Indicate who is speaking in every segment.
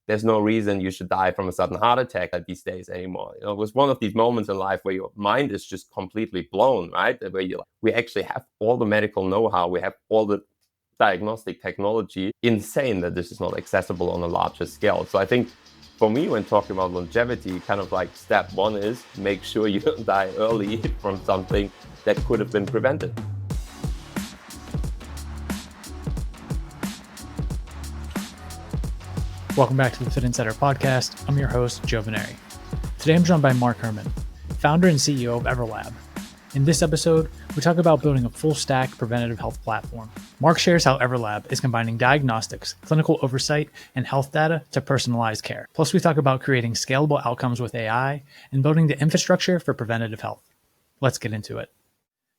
Speaker 1: there's no reason you should die from a sudden heart attack at these days anymore. It was one of these moments in life where your mind is just completely blown, right? Where we actually have all the medical know-how, we have all the diagnostic technology. Insane that this is not accessible on a larger scale. So I think for me, when talking about longevity, kind of like step one is make sure you don't die early from something that could have been prevented.
Speaker 2: Welcome back to the Fitt Insider Podcast. I'm your host, Joe Veneri. Today I'm joined by Marc Hermann, founder and CEO of Everlab. In this episode, we talk about building a full-stack preventative health platform. Marc shares how Everlab is combining diagnostics, clinical oversight, and health data to personalize care. Plus, we talk about creating scalable outcomes with AI and building the infrastructure for preventative health. Let's get into it.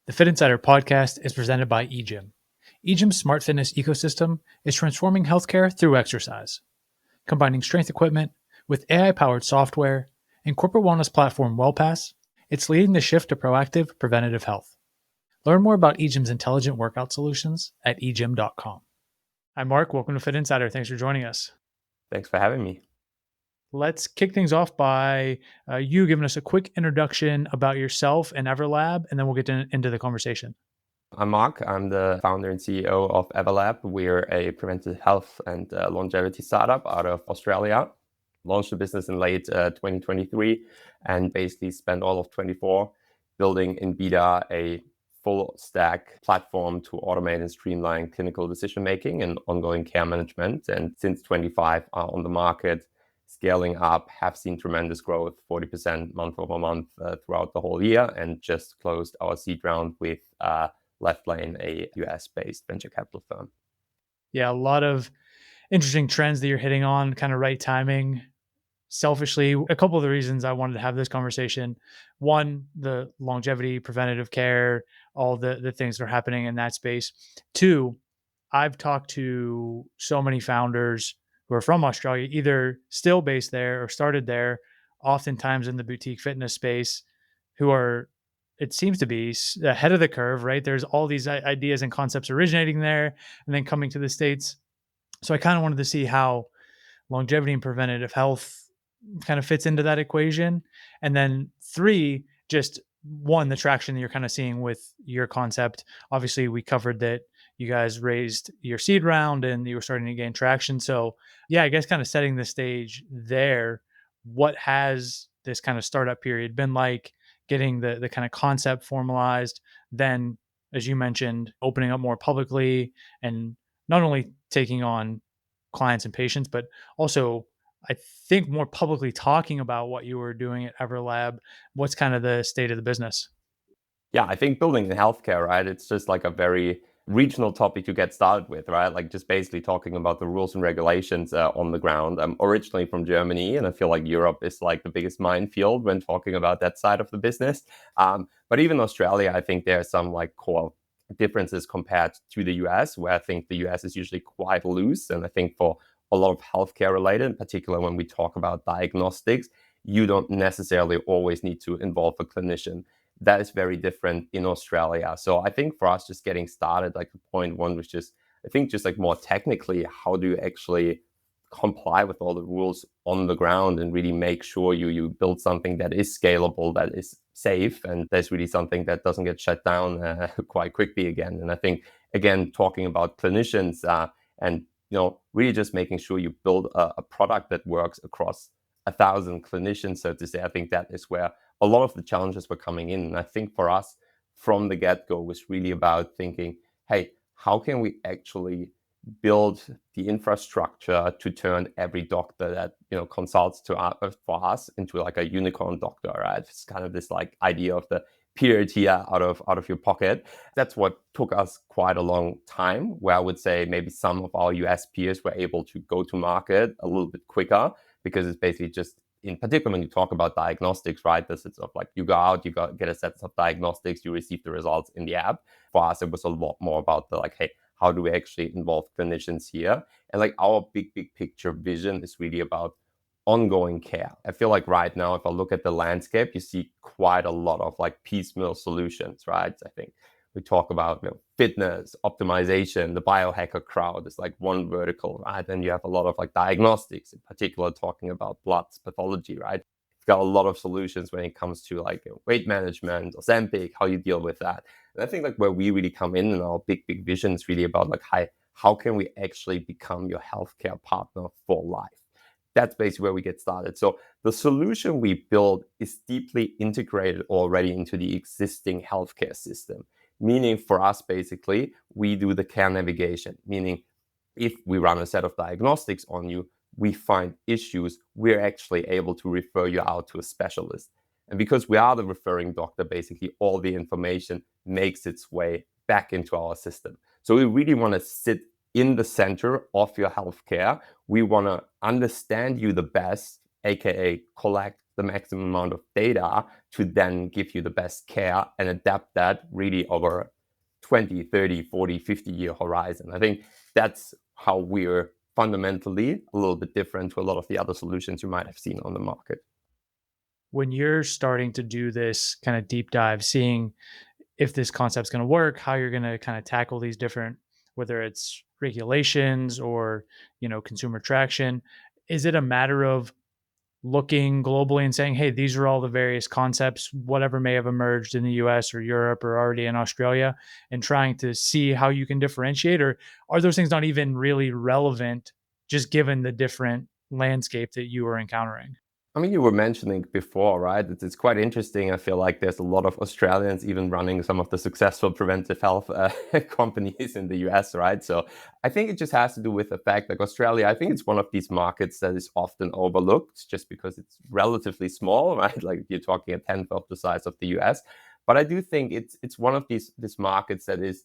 Speaker 2: The Fitt Insider Podcast is presented by EGYM. EGYM's smart fitness ecosystem is transforming healthcare through exercise. Combining strength equipment with AI-powered software and corporate wellness platform WellPass, it's leading the shift to proactive preventative health. Learn more about EGYM's intelligent workout solutions at egym.com. Hi, Marc. Welcome to Fitt Insider. Thanks for joining us.
Speaker 1: Thanks for having me.
Speaker 2: Let's kick things off by you giving us a quick introduction about yourself and Everlab, and then we'll get into the conversation.
Speaker 1: I'm Marc. I'm the founder and CEO of Everlab. We're a preventive health and longevity startup out of Australia. Launched the business in late 2023 and basically spent all of 24 building in beta a full stack platform to automate and streamline clinical decision making and ongoing care management. And since 25 are on the market, scaling up, have seen tremendous growth, 40% month over month throughout the whole year, and just closed our seed round with Left Lane, a US-based venture capital firm.
Speaker 2: Yeah, a lot of interesting trends that you're hitting on, kind of right timing. Selfishly, a couple of the reasons I wanted to have this conversation. One, the longevity, preventative care, all the things that are happening in that space. Two, I've talked to so many founders who are from Australia, either still based there or started there, oftentimes in the boutique fitness space, who are, it seems to be ahead of the curve, right? There's all these ideas and concepts originating there and then coming to the States. So I kind of wanted to see how longevity and preventative health kind of fits into that equation. And then three, just one, the traction that you're kind of seeing with your concept. Obviously, we covered that you guys raised your seed round and you were starting to gain traction. So yeah, I guess kind of setting the stage there, what has this kind of startup period been like? Getting the kind of concept formalized, then, as you mentioned, opening up more publicly and not only taking on clients and patients, but also, I think, more publicly talking about what you were doing at Everlab. What's kind of the state of the business?
Speaker 1: Yeah, I think building in healthcare, right? It's just like a very regional topic to get started with, right? Like just basically talking about the rules and regulations on the ground. I'm originally from Germany, and I feel like Europe is like the biggest minefield when talking about that side of the business. But even Australia, I think there are some like core differences compared to the US, where I think the US is usually quite loose. And I think for a lot of healthcare related, in particular when we talk about diagnostics, you don't necessarily always need to involve a clinician. That is very different in Australia. So I think for us, just getting started, like point one was just, I think just like more technically, how do you actually comply with all the rules on the ground and really make sure you build something that is scalable, that is safe, and there's really something that doesn't get shut down quite quickly again. And I think, again, talking about clinicians and really just making sure you build a product that works across 1,000 clinicians, so to say. I think that is where a lot of the challenges were coming in. And I think for us from the get-go was really about thinking, hey, how can we actually build the infrastructure to turn every doctor that consults for us into like a unicorn doctor, right? It's kind of this like idea of the PRT out of your pocket. That's what took us quite a long time, where I would say maybe some of our US peers were able to go to market a little bit quicker, because it's basically just, in particular, when you talk about diagnostics, right? This is of like you go out, you get a set of diagnostics, you receive the results in the app. For us, it was a lot more about the like, hey, how do we actually involve clinicians here? And like our big picture vision is really about ongoing care. I feel like right now, if I look at the landscape, you see quite a lot of like piecemeal solutions, right? I think We talk about fitness, optimization, the biohacker crowd is like one vertical, right? And you have a lot of like diagnostics, in particular, talking about blood pathology, right? You've got a lot of solutions when it comes to like weight management, Ozempic, how you deal with that. And I think like where we really come in and our big vision is really about like how can we actually become your healthcare partner for life? That's basically where we get started. So the solution we build is deeply integrated already into the existing healthcare system. Meaning for us, basically, we do the care navigation, meaning if we run a set of diagnostics on you, we find issues, we're actually able to refer you out to a specialist. And because we are the referring doctor, basically all the information makes its way back into our system. So we really want to sit in the center of your healthcare. We want to understand you the best, aka collect the maximum amount of data to then give you the best care and adapt that really over 20, 30, 40, 50-year horizon. I think that's how we're fundamentally a little bit different to a lot of the other solutions you might have seen on the market.
Speaker 2: When you're starting to do this kind of deep dive, seeing if this concept's going to work, how you're going to kind of tackle these different, whether it's regulations or, consumer traction, is it a matter of looking globally and saying, hey, these are all the various concepts, whatever may have emerged in the US or Europe or already in Australia, and trying to see how you can differentiate? Or are those things not even really relevant, just given the different landscape that you are encountering?
Speaker 1: I mean, you were mentioning before, right? It's quite interesting. I feel like there's a lot of Australians even running some of the successful preventive health companies in the US, right? So I think it just has to do with the fact like Australia, I think it's one of these markets that is often overlooked just because it's relatively small, right? Like you're talking a tenth of the size of the US. But I do think it's one of these markets that is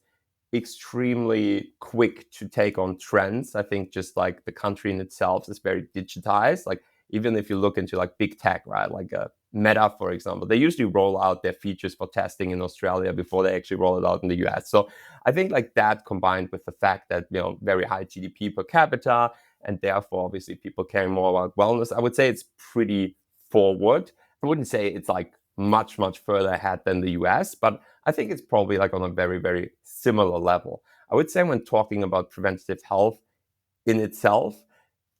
Speaker 1: extremely quick to take on trends. I think just like the country in itself is very digitized. Like even if you look into like big tech, right, like Meta, for example, they usually roll out their features for testing in Australia before they actually roll it out in the US. So I think like that combined with the fact that, very high GDP per capita and therefore obviously people caring more about wellness, I would say it's pretty forward. I wouldn't say it's like much further ahead than the US, but I think it's probably like on a very similar level. I would say when talking about preventative health in itself,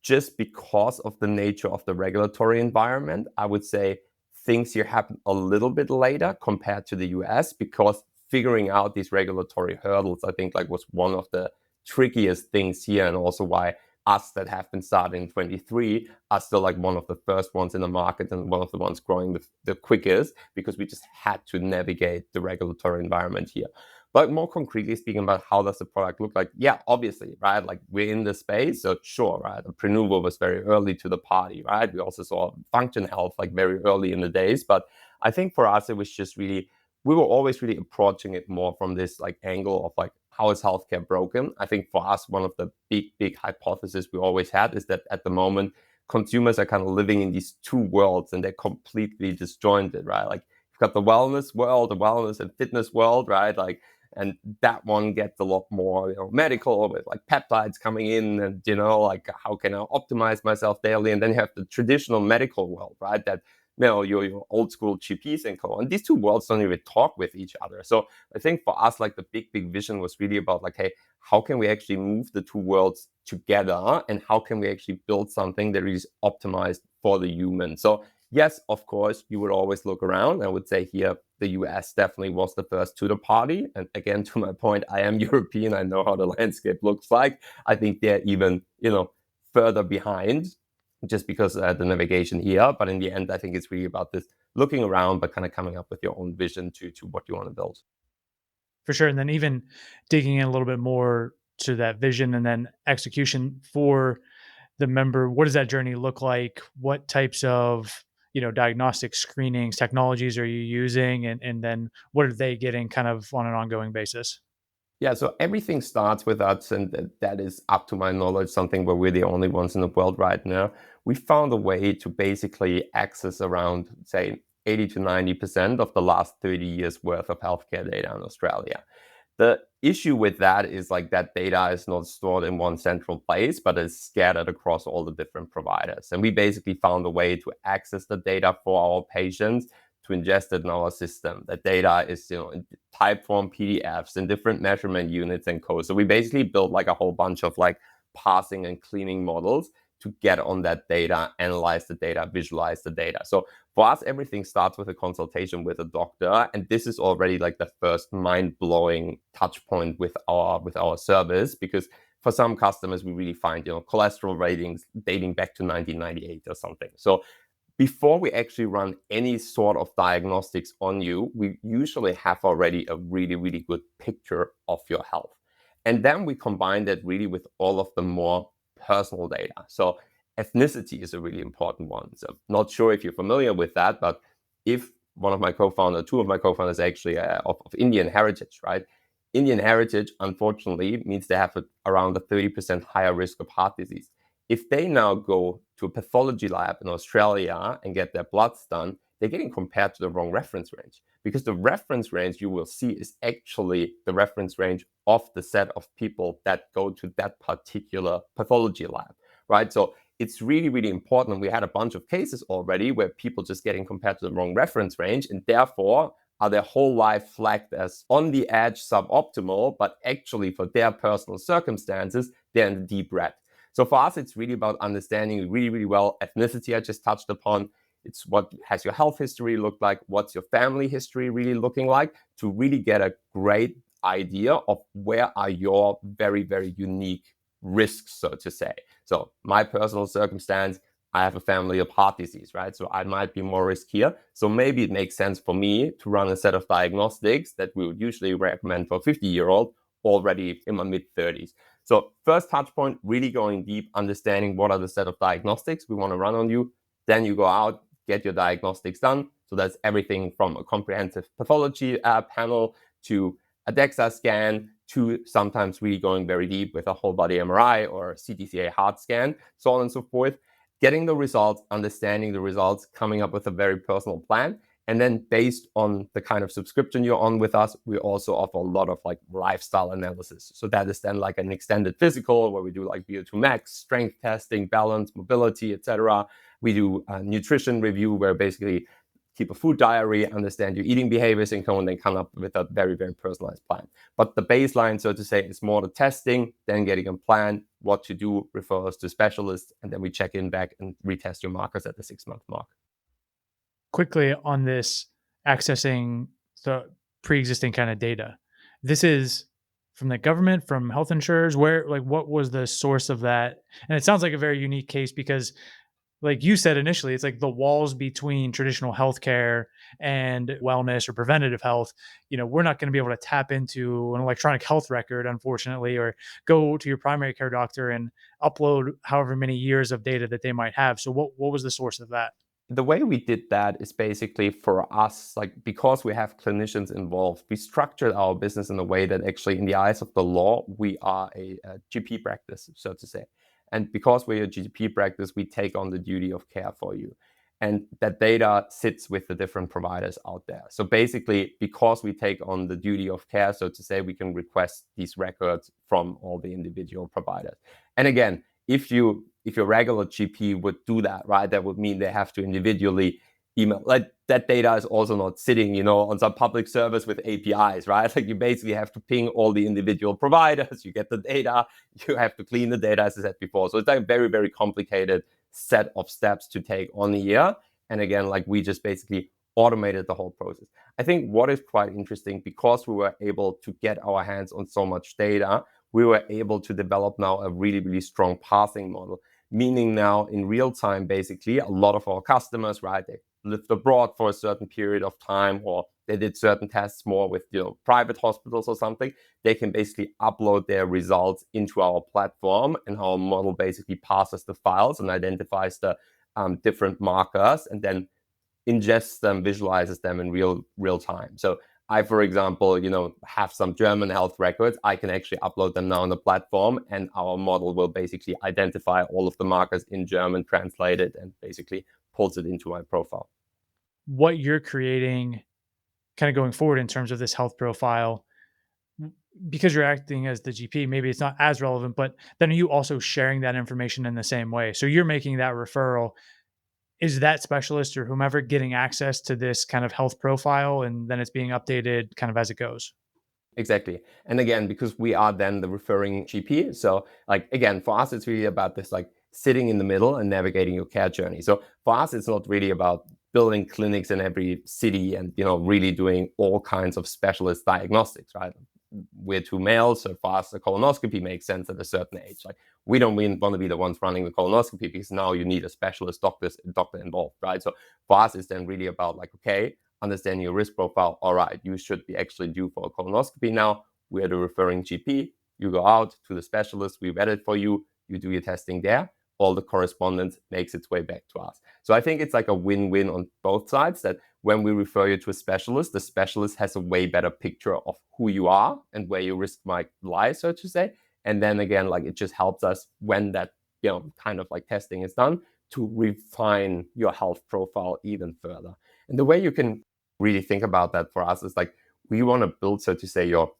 Speaker 1: just because of the nature of the regulatory environment, I would say things here happen a little bit later compared to the US, because figuring out these regulatory hurdles, I think like was one of the trickiest things here, and also why us that have been starting in 23 are still like one of the first ones in the market and one of the ones growing the quickest, because we just had to navigate the regulatory environment here. But more concretely speaking about how does the product look like? Yeah, obviously, right? Like we're in the space, so sure, right? Prenuvo was very early to the party, right? We also saw Function Health like very early in the days. But I think for us, it was just really, we were always really approaching it more from this like angle of like, how is healthcare broken? I think for us, one of the big hypotheses we always had is that at the moment, consumers are kind of living in these two worlds and they're completely disjointed, right? Like you've got the wellness world, the wellness and fitness world, right? Like, and that one gets a lot more medical with like peptides coming in and like how can I optimize myself daily. And then you have the traditional medical world, right, that your old school GPs and so on. These two worlds don't even talk with each other. So I think for us, like the big vision was really about like, hey, how can we actually move the two worlds together, and how can we actually build something that is optimized for the human? So yes, of course, you would always look around. I would say here, the US definitely was the first to the party. And again, to my point, I am European. I know how the landscape looks like. I think they're even, further behind just because the navigation here. But in the end, I think it's really about this looking around, but kind of coming up with your own vision to what you want to build.
Speaker 2: For sure. And then even digging in a little bit more to that vision and then execution for the member, what does that journey look like? What types of, diagnostic screenings, technologies are you using? And then what are they getting kind of on an ongoing basis?
Speaker 1: Yeah, so everything starts with us, and that is, up to my knowledge, something where we're the only ones in the world right now. We found a way to basically access around, say, 80 to 90% of the last 30 years worth of healthcare data in Australia. The issue with that is like that data is not stored in one central place, but is scattered across all the different providers. And we basically found a way to access the data for our patients to ingest it in our system. That data is, in type form PDFs and different measurement units and codes. So we basically built like a whole bunch of like parsing and cleaning models to get on that data, analyze the data, visualize the data. So for us, everything starts with a consultation with a doctor, and this is already like the first mind-blowing touch point with our service, because for some customers we really find cholesterol ratings dating back to 1998 or something. So before we actually run any sort of diagnostics on you, we usually have already a really, really good picture of your health. And then we combine that really with all of the more personal data. So ethnicity is a really important one. So not sure if you're familiar with that, but if one of my co-founders, two of my co-founders actually of Indian heritage, right? Indian heritage, unfortunately, means they have around a 30% higher risk of heart disease. If they now go to a pathology lab in Australia and get their bloods done, they're getting compared to the wrong reference range, because the reference range you will see is actually the reference range of the set of people that go to that particular pathology lab, right? So it's really, really important. We had a bunch of cases already where people just getting compared to the wrong reference range, and therefore are their whole life flagged as on the edge suboptimal, but actually for their personal circumstances, they're in the deep red. So for us, it's really about understanding really, really well ethnicity I just touched upon. It's what has your health history looked like? What's your family history really looking like? To really get a great idea of where are your very, very unique risks, so to say. So my personal circumstance, I have a family of heart disease, right? So I might be more risk here. So maybe it makes sense for me to run a set of diagnostics that we would usually recommend for a 50-year-old already in my mid-30s. So first touch point, really going deep, understanding what are the set of diagnostics we want to run on you. Then you go out, get your diagnostics done. So that's everything from a comprehensive pathology panel to a DEXA scan to sometimes really going very deep with a whole body MRI or CTCA heart scan, so on and so forth. Getting the results, understanding the results, coming up with a very personal plan. And then based on the kind of subscription you're on with us, we also offer a lot of like lifestyle analysis. So that is then like an extended physical where we do like VO2 max, strength testing, balance, mobility, etc. We do a nutrition review where basically keep a food diary, understand your eating behaviors, and then come up with a very, very personalized plan. But the baseline, so to say, is more the testing, then getting a plan, what to do, refer us to specialists, and then we check in back and retest your markers at the 6-month mark.
Speaker 2: Quickly on this, accessing the pre-existing kind of data. This is from the government, from health insurers, where, like, what was the source of that? And it sounds like a very unique case because, like you said initially, it's like the walls between traditional healthcare and wellness or preventative health. We're not going to be able to tap into an electronic health record, unfortunately, or go to your primary care doctor and upload however many years of data that they might have. So what was the source of that?
Speaker 1: The way we did that is basically for us, like because we have clinicians involved, we structured our business in a way that actually in the eyes of the law, we are a GP practice, so to say. And because we're a GP practice, we take on the duty of care for you. And that data sits with the different providers out there. So basically, because we take on the duty of care, so to say, we can request these records from all the individual providers. And again, if your regular GP would do that, right, that would mean they have to individually email. Like that data is also not sitting, on some public service with APIs, right? Like you basically have to ping all the individual providers. You get the data, you have to clean the data, as I said before. So it's like a very, very complicated set of steps to take on a year. And again, like we just basically automated the whole process. I think what is quite interesting, because we were able to get our hands on so much data, we were able to develop now a really, really strong pathing model, meaning now in real time, basically, a lot of our customers, right, they lived abroad for a certain period of time, or they did certain tests more with private hospitals or something. They can basically upload their results into our platform, and our model basically passes the files and identifies the different markers, and then ingests them, visualizes them in real time. So I, for example, have some German health records. I can actually upload them now on the platform, and our model will basically identify all of the markers in German, translate it, and basically pulls it into my profile.
Speaker 2: What you're creating kind of going forward in terms of this health profile, because you're acting as the GP, maybe it's not as relevant, but then are you also sharing that information in the same way? So you're making that referral is that specialist or whomever getting access to this kind of health profile and then it's being updated kind of as it goes?
Speaker 1: Exactly. And again, because we are then the referring GP. So like, again, for us, it's really about this like sitting in the middle and navigating your care journey. So for us, it's not really about building clinics in every city and, really doing all kinds of specialist diagnostics, right? We're two males, so for us, the colonoscopy makes sense at a certain age. Like we don't want to be the ones running the colonoscopy because now you need a specialist doctor involved, right? So for us, it's then really about like, okay, understanding your risk profile. All right, you should be actually due for a colonoscopy now. We are the referring GP. You go out to the specialist. We vet it for you. You do your testing there. All the correspondence makes its way back to us. So I think it's like a win-win on both sides, that when we refer you to a specialist, the specialist has a way better picture of who you are and where your risk might lie, so to say. And then again, like it just helps us when that, kind of like testing is done to refine your health profile even further. And the way you can really think about that for us is like, we want to build, so to say, your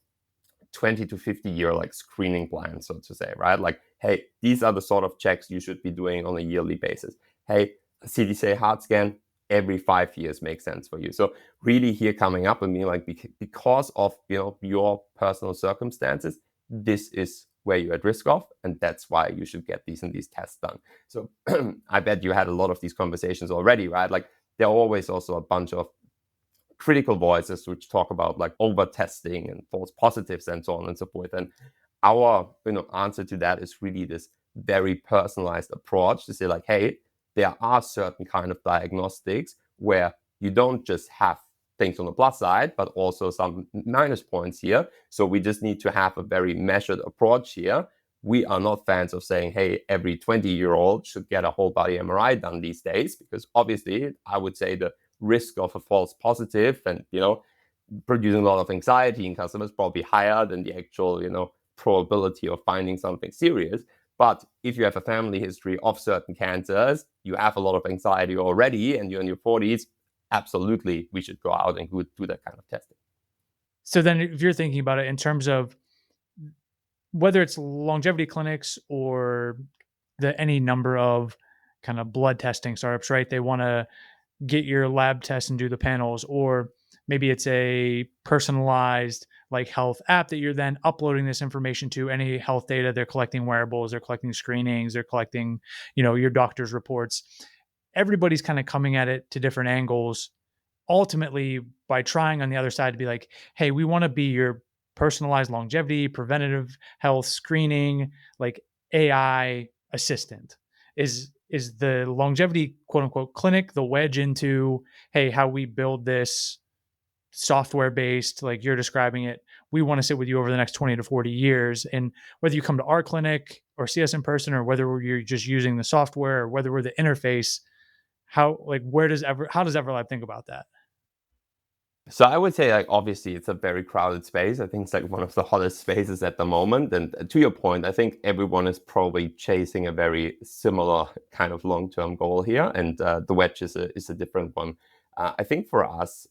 Speaker 1: 20 to 50 year like screening plan, so to say, right? Like, hey, these are the sort of checks you should be doing on a yearly basis. Hey, a CDC heart scan every 5 years makes sense for you. So really here coming up and being like, because of, your personal circumstances, this is where you're at risk of, and that's why you should get these and these tests done. So I bet you had a lot of these conversations already, right? Like there are always also a bunch of critical voices which talk about like over testing and false positives and so on and so forth. And our answer to that is really this very personalized approach to say like, hey, there are certain kind of diagnostics where you don't just have things on the plus side, but also some minus points here. So we just need to have a very measured approach here. We are not fans of saying, hey, every 20-year-old should get a whole body MRI done these days, because obviously I would say the risk of a false positive and, producing a lot of anxiety in customers probably higher than the actual, probability of finding something serious. But if you have a family history of certain cancers, you have a lot of anxiety already, and you're in your 40s, absolutely, we should go out and do that kind of testing.
Speaker 2: So then if you're thinking about it in terms of whether it's longevity clinics or any number of kind of blood testing startups, right? They want to get your lab tests and do the panels, or maybe it's a personalized like health app that you're then uploading this information to any health data. They're collecting wearables, they're collecting screenings, they're collecting, your doctor's reports. Everybody's kind of coming at it to different angles, ultimately by trying on the other side to be like, hey, we want to be your personalized longevity, preventative health screening, like AI assistant. Is the longevity quote unquote clinic the wedge into, hey, how we build this software based, like you're describing it, we want to sit with you over the next 20 to 40 years. And whether you come to our clinic or see us in person, or whether you're just using the software, or whether we're the interface, how does Everlab think about that?
Speaker 1: So I would say, like, obviously, it's a very crowded space. I think it's like one of the hottest spaces at the moment. And to your point, I think everyone is probably chasing a very similar kind of long-term goal here, and the wedge is a different one. I think for us,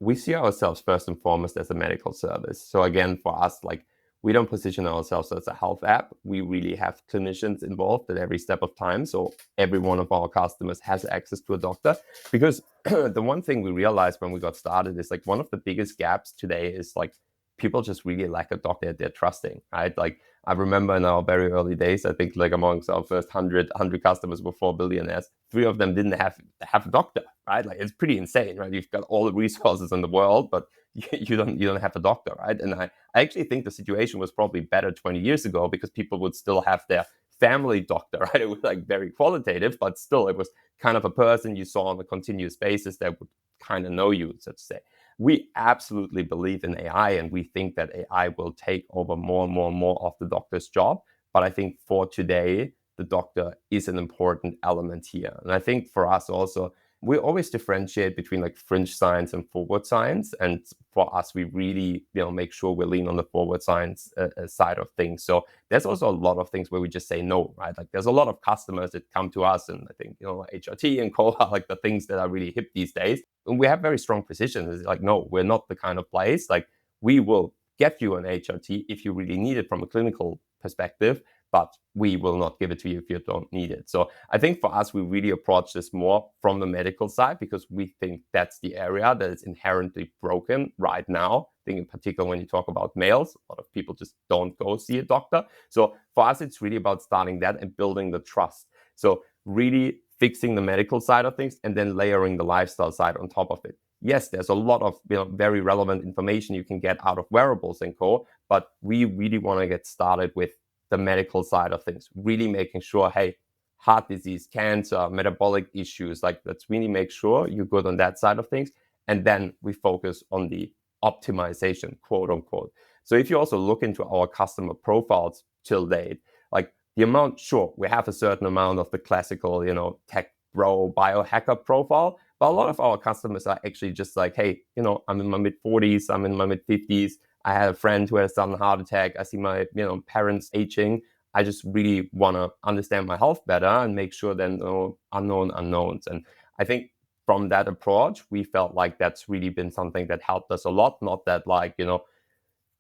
Speaker 1: we see ourselves first and foremost as a medical service. So again, for us, like we don't position ourselves as a health app. We really have clinicians involved at every step of time. So every one of our customers has access to a doctor, because the one thing we realized when we got started is like one of the biggest gaps today is like people just really lack a doctor they're trusting, right? Like I remember in our very early days, I think like amongst our first 100 customers were 4 billionaires. 3 of them didn't have a doctor, right? Like it's pretty insane, right? You've got all the resources in the world, but you don't have a doctor, right? And I actually think the situation was probably better 20 years ago, because people would still have their family doctor, right? It was like very qualitative, but still it was kind of a person you saw on a continuous basis that would kind of know you, so to say. We absolutely believe in AI, and we think that AI will take over more and more and more of the doctor's job. But I think for today, the doctor is an important element here. And I think for us also, we always differentiate between like fringe science and forward science. And for us, we really, make sure we lean on the forward science side of things. So there's also a lot of things where we just say no, right? Like there's a lot of customers that come to us, and I think, HRT and co are like the things that are really hip these days. And we have very strong positions. It's like, no, we're not the kind of place. Like we will get you an HRT if you really need it from a clinical perspective, but we will not give it to you if you don't need it. So I think for us, we really approach this more from the medical side because we think that's the area that is inherently broken right now. I think in particular when you talk about males, a lot of people just don't go see a doctor. So for us, it's really about starting that and building the trust. So really fixing the medical side of things and then layering the lifestyle side on top of it. Yes, there's a lot of very relevant information you can get out of wearables and co, but we really want to get started with the medical side of things, really making sure, hey, heart disease, cancer, metabolic issues, like let's really make sure you're good on that side of things. And then we focus on the optimization, quote unquote. So if you also look into our customer profiles till date, like the amount, sure, we have a certain amount of the classical, tech bro biohacker profile, but a lot of our customers are actually just like, hey, I'm in my mid 40s, I'm in my mid 50s. I had a friend who had a sudden heart attack. I see my, parents aging. I just really want to understand my health better and make sure there are no unknown unknowns. And I think from that approach, we felt like that's really been something that helped us a lot. Not that like,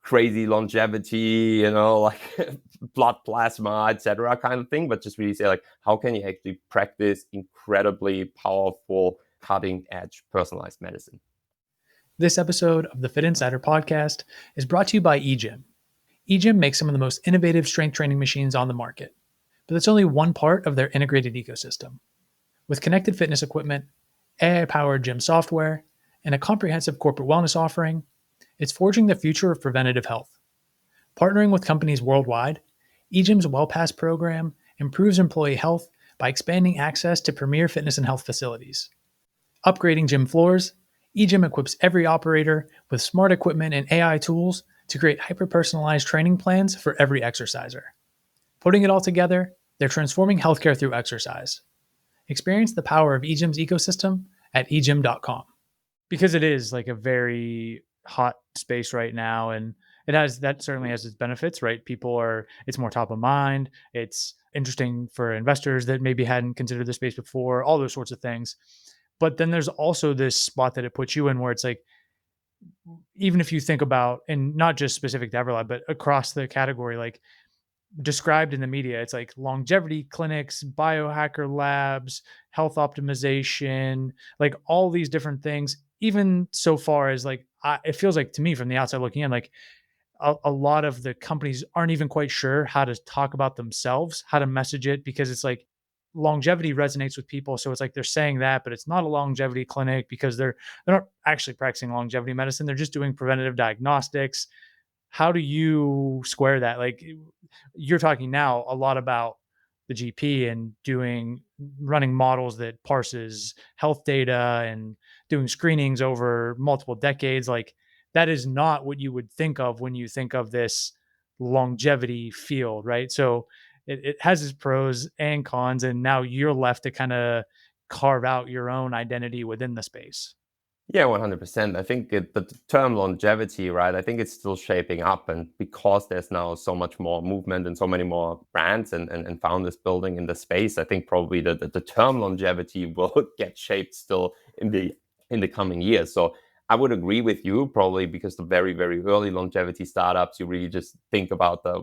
Speaker 1: crazy longevity, like blood plasma, etc. kind of thing, but just really say like, how can you actually practice incredibly powerful, cutting edge personalized medicine?
Speaker 2: This episode of the Fitt Insider Podcast is brought to you by EGYM. EGYM makes some of the most innovative strength training machines on the market, but that's only one part of their integrated ecosystem. With connected fitness equipment, AI-powered gym software, and a comprehensive corporate wellness offering, it's forging the future of preventative health. Partnering with companies worldwide, EGYM's WellPass program improves employee health by expanding access to premier fitness and health facilities. Upgrading gym floors, EGYM equips every operator with smart equipment and AI tools to create hyper-personalized training plans for every exerciser. Putting it all together, they're transforming healthcare through exercise. Experience the power of EGYM's ecosystem at egym.com. Because it is like a very hot space right now, and that certainly has its benefits, right? It's more top of mind. It's interesting for investors that maybe hadn't considered the space before, all those sorts of things. But then there's also this spot that it puts you in where it's like, even if you think about, and not just specific to Everlab, but across the category, like described in the media, it's like longevity clinics, biohacker labs, health optimization, like all these different things, even so far as like, it feels like to me from the outside looking in, like a lot of the companies aren't even quite sure how to talk about themselves, how to message it, because it's like longevity resonates with people. So it's like they're saying that, but it's not a longevity clinic because they're not actually practicing longevity medicine. They're just doing preventative diagnostics. How do you square that? Like you're talking now a lot about the GP and running models that parses health data and doing screenings over multiple decades. Like that is not what you would think of when you think of this longevity field, right? So it has its pros and cons, and now you're left to kind of carve out your own identity within the space.
Speaker 1: Yeah, 100%. I think the term longevity, right? I think it's still shaping up. And because there's now so much more movement and so many more brands and founders building in the space, I think probably the term longevity will get shaped still in the coming years. So I would agree with you probably because the very, very early longevity startups, you really just think about the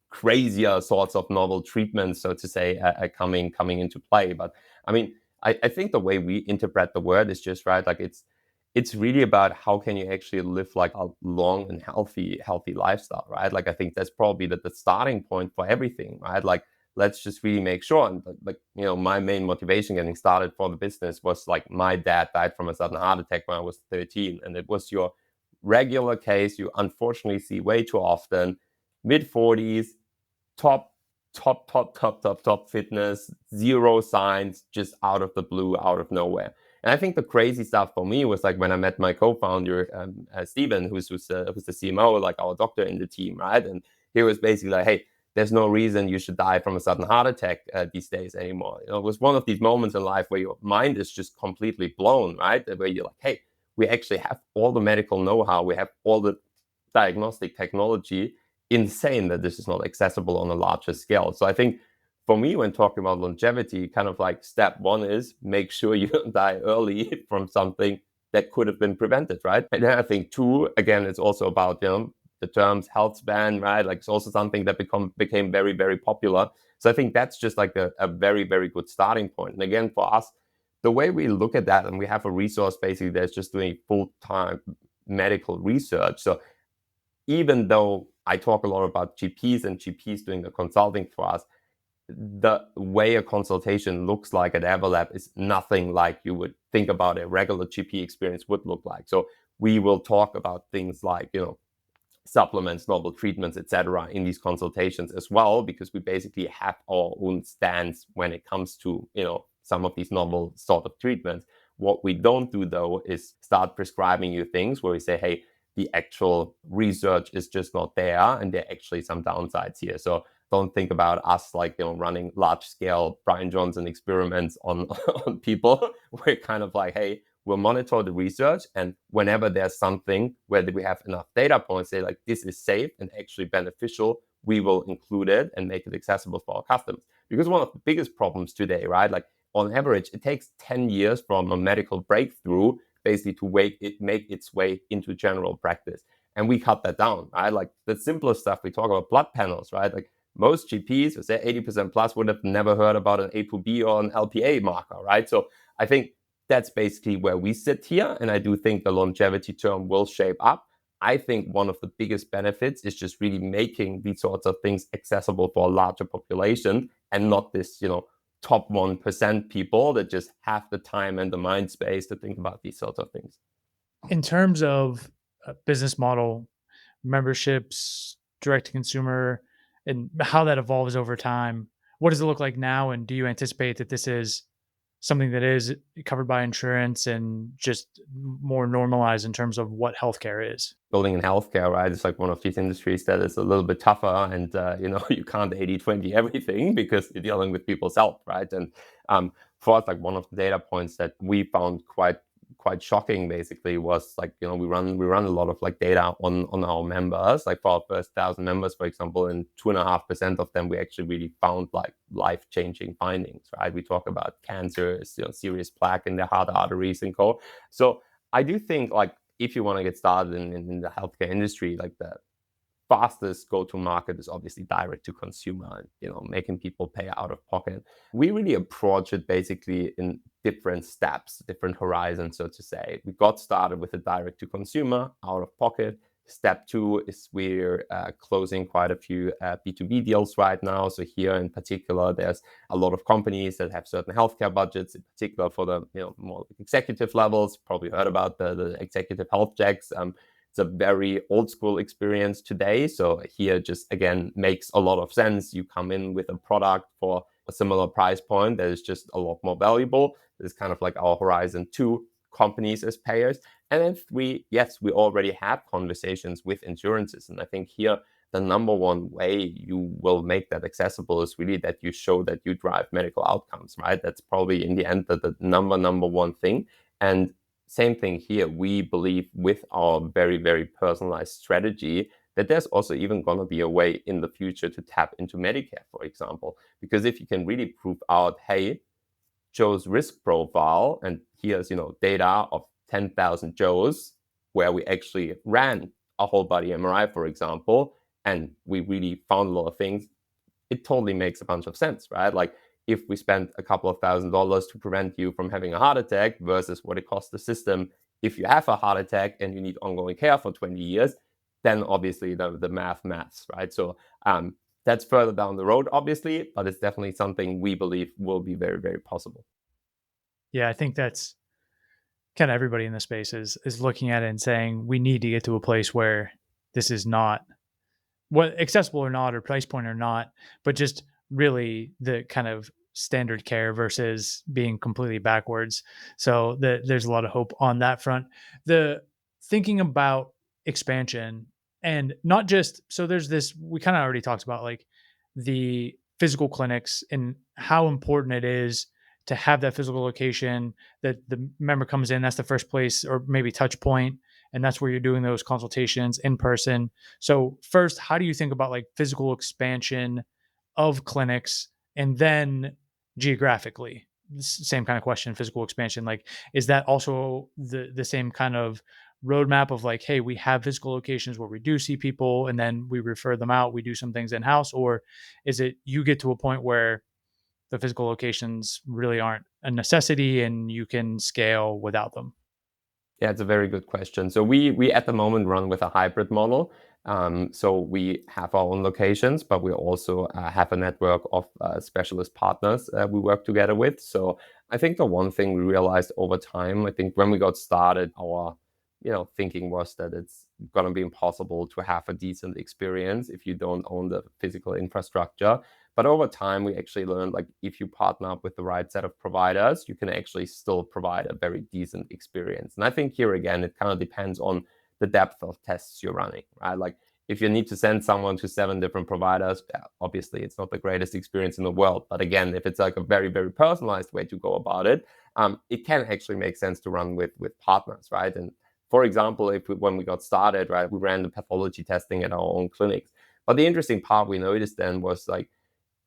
Speaker 1: crazier sorts of novel treatments, so to say, coming into play. But I mean, I think the way we interpret the word is just right. Like it's really about how can you actually live like a long and healthy lifestyle, right? Like I think that's probably the starting point for everything, right? Like let's just really make sure. And like my main motivation getting started for the business was like my dad died from a sudden heart attack when I was 13, and it was your regular case you unfortunately see way too often, mid 40s, top fitness, zero signs, just out of the blue, out of nowhere. And I think the crazy stuff for me was like when I met my co-founder, Steven, who's the CMO, like our doctor in the team, right? And he was basically like, hey, there's no reason you should die from a sudden heart attack these days anymore. It was one of these moments in life where your mind is just completely blown, right? Where you're like, hey, we actually have all the medical know-how, we have all the diagnostic technology. Insane that this is not accessible on a larger scale. So I think for me, when talking about longevity, kind of like step one is make sure you don't die early from something that could have been prevented, right? And then I think two, again, it's also about the terms health span, right? Like it's also something that became very, very popular. So I think that's just like a very, very good starting point. And again, for us, the way we look at that, and we have a resource basically that's just doing full-time medical research. So even though I talk a lot about GPs and GPs doing the consulting for us, the way a consultation looks like at Everlab is nothing like you would think about a regular GP experience would look like. So we will talk about things like, supplements, novel treatments, etc., in these consultations as well, because we basically have our own stance when it comes to, some of these novel sort of treatments. What we don't do though is start prescribing you things where we say, hey, the actual research is just not there, and there are actually some downsides here. So don't think about us like, running large scale Brian Johnson experiments on, on people. We're kind of like, hey, we'll monitor the research, and whenever there's something where we have enough data points, say like this is safe and actually beneficial, we will include it and make it accessible for our customers. Because one of the biggest problems today, right? Like on average, it takes 10 years from a medical breakthrough basically to make its way into general practice. And we cut that down, right? Like the simplest stuff, we talk about blood panels, right? Like most GPs, would say 80% plus, would have never heard about an A2B or an LPA marker, right? So I think that's basically where we sit here. And I do think the longevity term will shape up. I think one of the biggest benefits is just really making these sorts of things accessible for a larger population, and not this, top 1% people that just have the time and the mind space to think about these sorts of things.
Speaker 2: In terms of business model, memberships, direct to consumer, and how that evolves over time, what does it look like now? And do you anticipate that this is something that is covered by insurance and just more normalized in terms of what healthcare is?
Speaker 1: Building in healthcare, right, it's like one of these industries that is a little bit tougher, and you can't 80-20 everything because you're dealing with people's health, right? And for us, like one of the data points that we found quite shocking basically was like, we run a lot of like data on our members, like for our first 1,000 members, for example, and 2.5% of them we actually really found like life-changing findings, right? We talk about cancers, serious plaque in the heart arteries and co. So I do think like if you want to get started in the healthcare industry, like the fastest go-to market is obviously direct to consumer, making people pay out of pocket. We really approach it basically in different steps, different horizons, so to say. We got started with the direct to consumer, out of pocket. Step 2 is we're closing quite a few B2B deals right now. So here in particular, there's a lot of companies that have certain healthcare budgets, in particular for the more executive levels. Probably heard about the executive health checks. It's a very old school experience today. So here just again makes a lot of sense. You come in with a product for a similar price point that is just a lot more valuable. It's kind of like our horizon 2, companies as payers. And then 3, yes, we already have conversations with insurances. And I think here the number one way you will make that accessible is really that you show that you drive medical outcomes, right? That's probably in the end the number one thing. And same thing here. We believe with our very, very personalized strategy that there's also even going to be a way in the future to tap into Medicare, for example. Because if you can really prove out, hey, Joe's risk profile, and here's, data of 10,000 Joes where we actually ran a whole body MRI, for example, and we really found a lot of things, it totally makes a bunch of sense, right? Like if we spent a couple of $1,000s to prevent you from having a heart attack versus what it costs the system if you have a heart attack and you need ongoing care for 20 years, then obviously the maths, right? So that's further down the road, obviously, but it's definitely something we believe will be very, very possible.
Speaker 2: Yeah, I think that's kind of everybody in the space is looking at it and saying we need to get to a place where this is not what accessible or not, or price point or not, but just really the kind of standard care versus being completely backwards. So there's a lot of hope on that front. The thinking about expansion, and not just, so there's this, we kind of already talked about like the physical clinics and how important it is to have that physical location that the member comes in. That's the first place or maybe touch point, and that's where you're doing those consultations in person. So first, how do you think about like physical expansion of clinics, and then geographically? Same kind of question, physical expansion. Like, is that also the same kind of roadmap of like, hey, we have physical locations where we do see people and then we refer them out, we do some things in house? Or is it you get to a point where the physical locations really aren't a necessity and you can scale without them?
Speaker 1: Yeah, it's a very good question. So we at the moment run with a hybrid model. So we have our own locations, but we also have a network of specialist partners we work together with. So I think the one thing we realized over time, I think when we got started, our thinking was that it's going to be impossible to have a decent experience if you don't own the physical infrastructure. But over time, we actually learned, like, if you partner up with the right set of providers, you can actually still provide a very decent experience. And I think here again, it kind of depends on the depth of tests you're running, right? Like, if you need to send someone to 7 different providers, obviously it's not the greatest experience in the world. But again, if it's like a very, very personalized way to go about it, it can actually make sense to run with partners, right? And for example, when we got started, right, we ran the pathology testing at our own clinics. But the interesting part we noticed then was, like,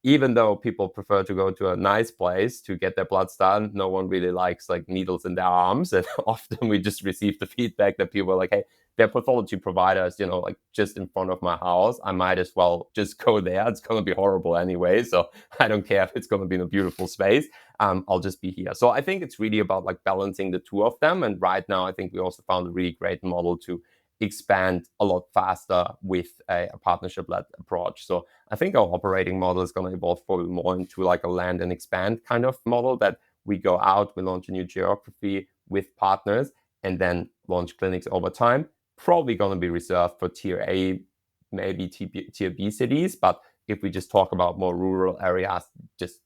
Speaker 1: even though people prefer to go to a nice place to get their blood done, no one really likes like needles in their arms. And often we just receive the feedback that people are like, hey, their pathology providers, like just in front of my house. I might as well just go there. It's going to be horrible anyway. So I don't care if it's going to be in a beautiful space. I'll just be here. So I think it's really about like balancing the two of them. And right now, I think we also found a really great model to expand a lot faster with a partnership-led approach. So I think our operating model is going to evolve probably more into like a land and expand kind of model, that we go out, we launch a new geography with partners, and then launch clinics over time. Probably going to be reserved for tier A, maybe tier B cities. But if we just talk about more rural areas, just,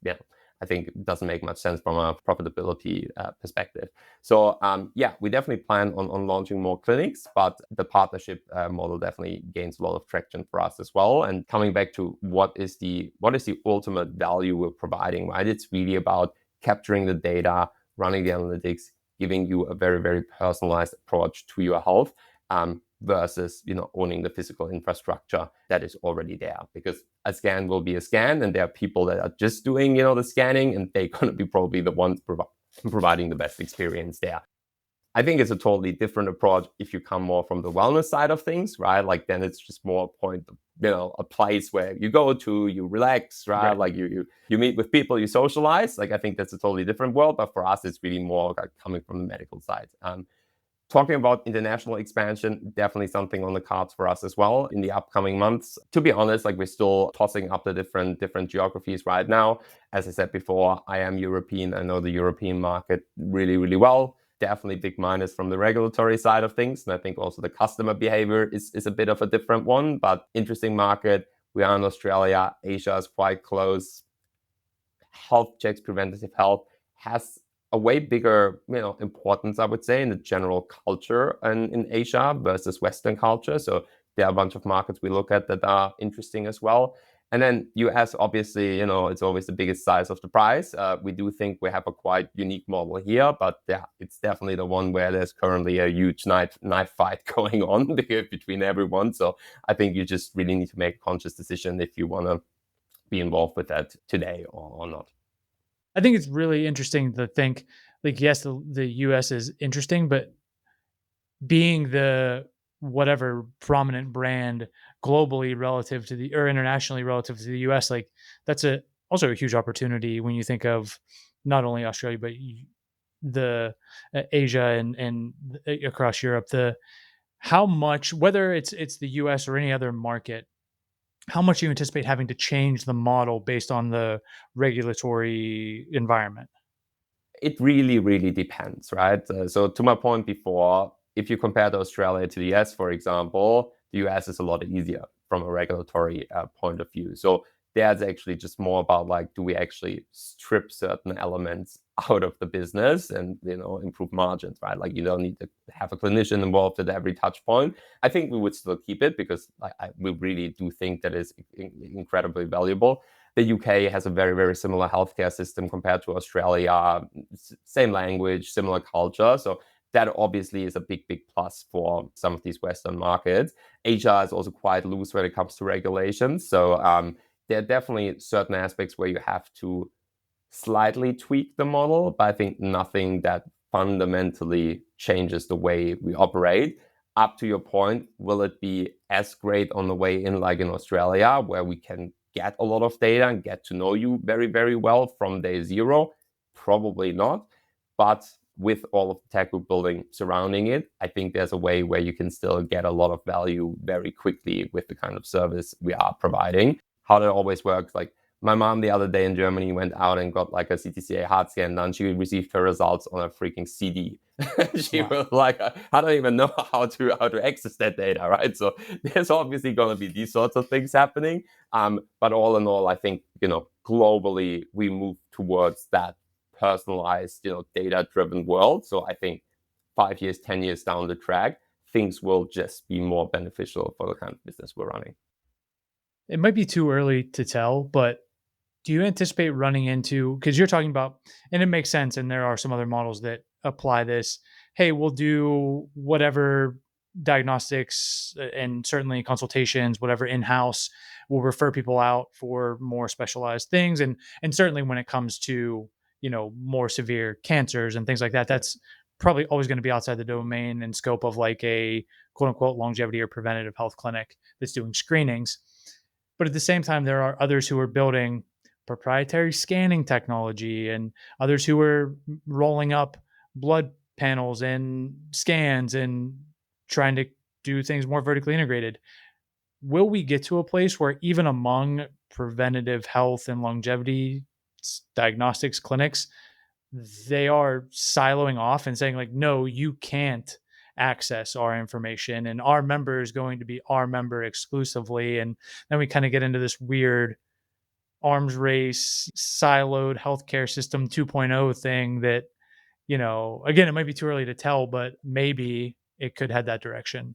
Speaker 1: I think it doesn't make much sense from a profitability perspective. So we definitely plan on launching more clinics, but the partnership model definitely gains a lot of traction for us as well. And coming back to what is the ultimate value we're providing, right? It's really about capturing the data, running the analytics, giving you a very, very personalized approach to your health. Versus owning the physical infrastructure that is already there, because a scan will be a scan, and there are people that are just doing the scanning, and they're going to be probably the ones providing the best experience there. I think it's a totally different approach if you come more from the wellness side of things, right? Like, then it's just more a point of, a place where you go to, you relax, right? Like you meet with people, you socialize. Like, I think that's a totally different world, but for us, it's really more like coming from the medical side. Talking about international expansion, definitely something on the cards for us as well in the upcoming months. To be honest, like, we're still tossing up the different geographies right now. As I said before, I am European. I know the European market really, really well. Definitely big minus from the regulatory side of things. And I think also the customer behavior is a bit of a different one, but interesting market. We are in Australia. Asia is quite close. Health checks, preventative health has a way bigger, importance, I would say, in the general culture in Asia versus Western culture. So there are a bunch of markets we look at that are interesting as well. And then US, obviously, it's always the biggest size of the prize. We do think we have a quite unique model here, but yeah, it's definitely the one where there's currently a huge knife fight going on between everyone. So I think you just really need to make a conscious decision if you want to be involved with that today or not.
Speaker 2: I think it's really interesting to think, like, yes, the US is interesting, but being the whatever prominent brand globally relative to the, or internationally relative to the US, like, that's also a huge opportunity when you think of not only Australia, but the Asia and across Europe. The How much, whether it's the US or any other market, how much you anticipate having to change the model based on the regulatory environment?
Speaker 1: It really, really depends, right? So to my point before, if you compare to Australia to the US, for example, the US is a lot easier from a regulatory point of view. So there's actually just more about, like, do we actually strip certain elements out of the business and improve margins, right? Like, you don't need to have a clinician involved at every touch point. I think we would still keep it because we really do think that is incredibly valuable. The UK has a very, very similar healthcare system compared to Australia. Same language, similar culture. So that obviously is a big, big plus for some of these Western markets. Asia is also quite loose when it comes to regulations. So there are definitely certain aspects where you have to slightly tweak the model, but I think nothing that fundamentally changes the way we operate. Up to your point, will it be as great on the way in like in Australia, where we can get a lot of data and get to know you very, very well from day zero? Probably not. But with all of the tech we're building surrounding it, I think there's a way where you can still get a lot of value very quickly with the kind of service we are providing. How that always works, like my mom the other day in Germany went out and got like a CTCA heart scan done. She received her results on a freaking CD. She
Speaker 2: Wow.
Speaker 1: was like, I don't even know how to access that data, right? So there's obviously going to be these sorts of things happening. But all in all, I think, globally we move towards that personalized, data-driven world. So I think 5 years, 10 years down the track, things will just be more beneficial for the kind of business we're running.
Speaker 2: It might be too early to tell, but do you anticipate running into, because you're talking about, and it makes sense, and there are some other models that apply this. Hey, we'll do whatever diagnostics and certainly consultations, whatever in-house. We'll refer people out for more specialized things, and certainly when it comes to more severe cancers and things like that, that's probably always going to be outside the domain and scope of like a quote unquote longevity or preventative health clinic that's doing screenings. But at the same time, there are others who are building proprietary scanning technology and others who are rolling up blood panels and scans and trying to do things more vertically integrated. Will we get to a place where even among preventative health and longevity diagnostics clinics, they are siloing off and saying like, no, you can't access our information and our member is going to be our member exclusively. And then we kind of get into this weird arms race, siloed healthcare system 2.0 thing that, again, it might be too early to tell, but maybe it could head that direction.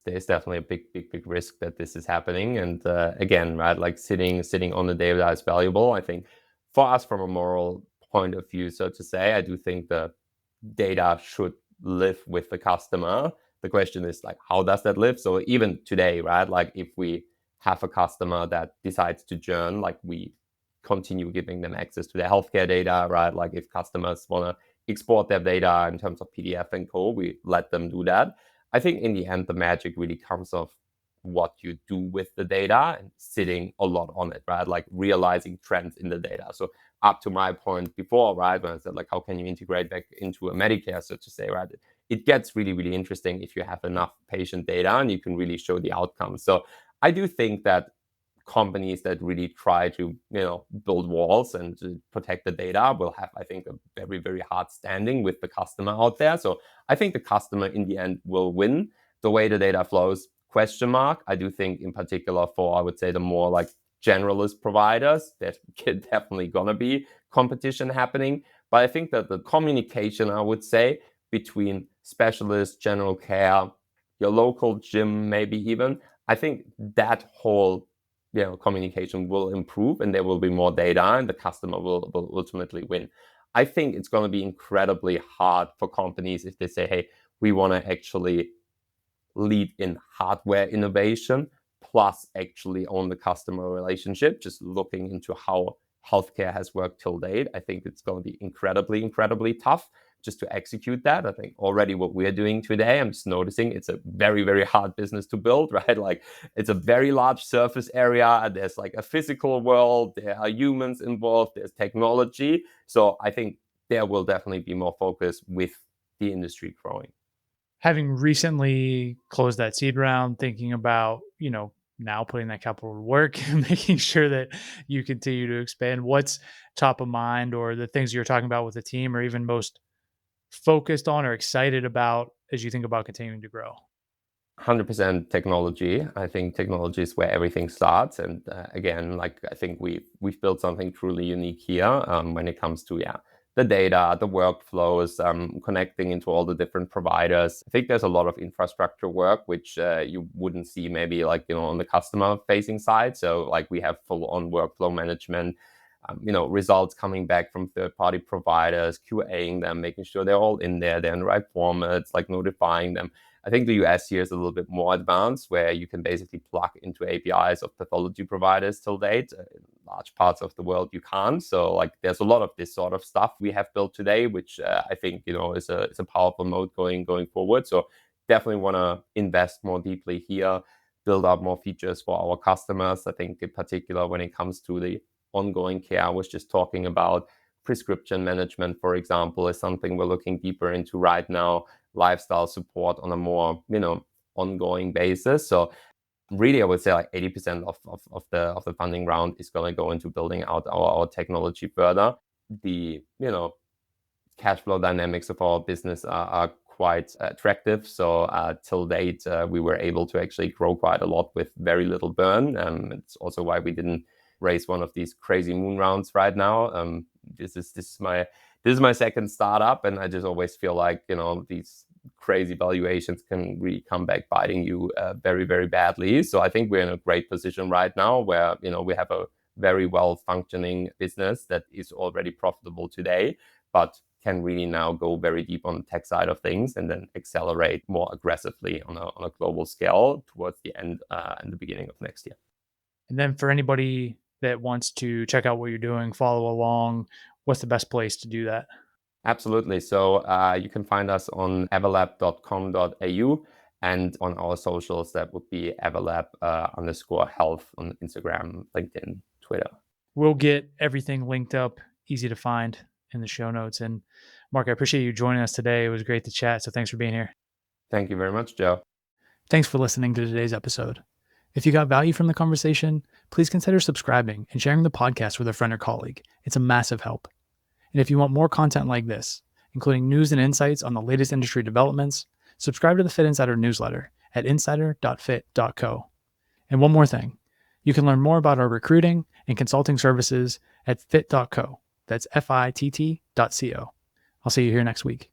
Speaker 1: There's definitely a big risk that this is happening. And again, right, like sitting on the data is valuable. I think for us, from a moral point of view, so to say, I do think the data should live with the customer. The question is like, how does that live? So even today, right, like if we have a customer that decides to join, like we continue giving them access to their healthcare data, right? Like if customers want to export their data in terms of PDF and co, we let them do that. I think in the end, the magic really comes of what you do with the data and sitting a lot on it, right? Like realizing trends in the data. So up to my point before, right, when I said like, how can you integrate back into a Medicare, so to say, right? It gets really, really interesting if you have enough patient data and you can really show the outcomes. So I do think that companies that really try to, build walls and to protect the data will have, I think, a very, very hard standing with the customer out there. So I think the customer in the end will win. The way the data flows, question mark. I do think in particular for, I would say, the more like generalist providers, there's definitely gonna be competition happening. But I think that the communication, I would say, between specialists, general care, your local gym, maybe even, I think that whole communication will improve and there will be more data and the customer will ultimately win. I think it's going to be incredibly hard for companies if they say, hey, we want to actually lead in hardware innovation plus actually own the customer relationship, just looking into how healthcare has worked till date. I think it's going to be incredibly tough just to execute that. I think already what we're doing today, I'm just noticing it's a very, very hard business to build, right? Like it's a very large surface area. There's like a physical world, there are humans involved, there's technology. So I think there will definitely be more focus with the industry growing.
Speaker 2: Having recently closed that seed round, thinking about, now putting that capital to work and making sure that you continue to expand, what's top of mind or the things you're talking about with the team or even most focused on or excited about as you think about continuing to grow?
Speaker 1: 100% technology. I think technology is where everything starts. And again, like I think we've built something truly unique here when it comes to the data, the workflows, connecting into all the different providers. I think there's a lot of infrastructure work which you wouldn't see maybe like on the customer facing side. So like we have full on workflow management. Results coming back from third-party providers, QAing them, making sure they're all in there, they're in the right formats, like notifying them. I think the US here is a little bit more advanced where you can basically plug into APIs of pathology providers till date. large parts of the world you can't. So like there's a lot of this sort of stuff we have built today, which I think, is a powerful mode going forward. So definitely want to invest more deeply here, build out more features for our customers. I think in particular when it comes to the ongoing care, I was just talking about prescription management, for example, is something we're looking deeper into right now. Lifestyle support on a more, ongoing basis. So really, I would say like 80% of the funding round is going to go into building out our technology further. The, cash flow dynamics of our business are quite attractive. So till date, we were able to actually grow quite a lot with very little burn. It's also why we didn't raise one of these crazy moon rounds right now. This is my second startup, and I just always feel like these crazy valuations can really come back biting you very, very badly. So I think we're in a great position right now where we have a very well functioning business that is already profitable today, but can really now go very deep on the tech side of things and then accelerate more aggressively on a global scale towards the end and the beginning of next year.
Speaker 2: And then for anybody that wants to check out what you're doing, follow along, what's the best place to do that?
Speaker 1: Absolutely. So you can find us on everlab.com.au and on our socials, that would be everlab_health on Instagram, LinkedIn, Twitter.
Speaker 2: We'll get everything linked up, easy to find in the show notes. And Marc, I appreciate you joining us today. It was great to chat. So thanks for being here.
Speaker 1: Thank you very much, Joe.
Speaker 2: Thanks for listening to today's episode. If you got value from the conversation, please consider subscribing and sharing the podcast with a friend or colleague. It's a massive help. And if you want more content like this, including news and insights on the latest industry developments, subscribe to the Fitt Insider newsletter at insider.fit.co. And one more thing, you can learn more about our recruiting and consulting services at fit.co. That's FITT.co. I'll see you here next week.